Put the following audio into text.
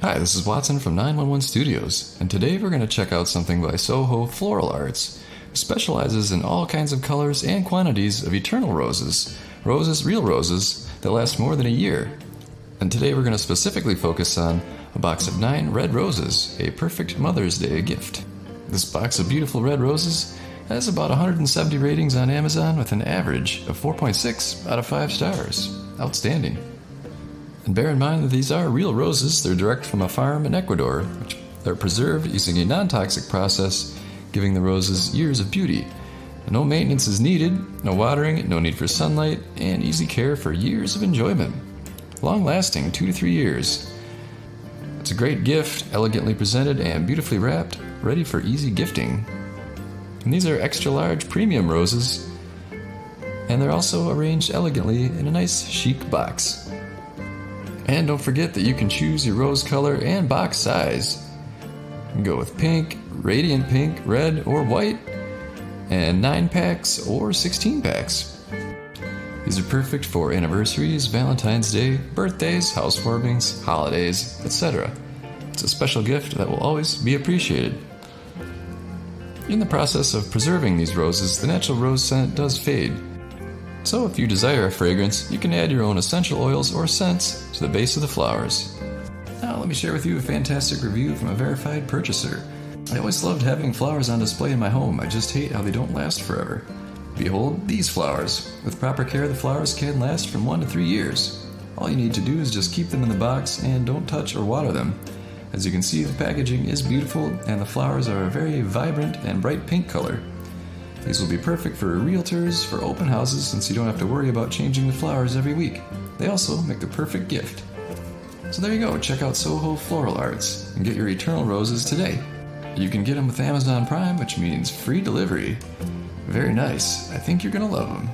Hi, this is Watson from 911 Studios, and today we're going to check out something by Soho Floral Arts, who specializes in all kinds of colors and quantities of eternal roses, real roses, that last more than a year. And today we're going to specifically focus on a box of 9 red roses, a perfect Mother's Day gift. This box of beautiful red roses has about 170 ratings on Amazon with an average of 4.6 out of 5 stars. Outstanding. And bear in mind that these are real roses. They're direct from a farm in Ecuador, which they're preserved using a non-toxic process, giving the roses years of beauty. No maintenance is needed, no watering, no need for sunlight, and easy care for years of enjoyment. Long-lasting, 2 to 3 years. It's a great gift, elegantly presented and beautifully wrapped, ready for easy gifting. And these are extra large premium roses, and they're also arranged elegantly in a nice chic box. And don't forget that you can choose your rose color and box size. You can go with pink, radiant pink, red, or white, and 9 packs or 16 packs. These are perfect for anniversaries, Valentine's Day, birthdays, housewarmings, holidays, etc. It's a special gift that will always be appreciated. In the process of preserving these roses, the natural rose scent does fade. So if you desire a fragrance, you can add your own essential oils or scents to the base of the flowers. Now let me share with you a fantastic review from a verified purchaser. I always loved having flowers on display in my home. I just hate how they don't last forever. Behold these flowers. With proper care, the flowers can last from 1 to 3 years. All you need to do is just keep them in the box and don't touch or water them. As you can see, the packaging is beautiful and the flowers are a very vibrant and bright pink color. These will be perfect for realtors, for open houses, since you don't have to worry about changing the flowers every week. They also make the perfect gift. So there you go, check out Soho Floral Arts and get your eternal roses today. You can get them with Amazon Prime, which means free delivery. Very nice. I think you're gonna love them.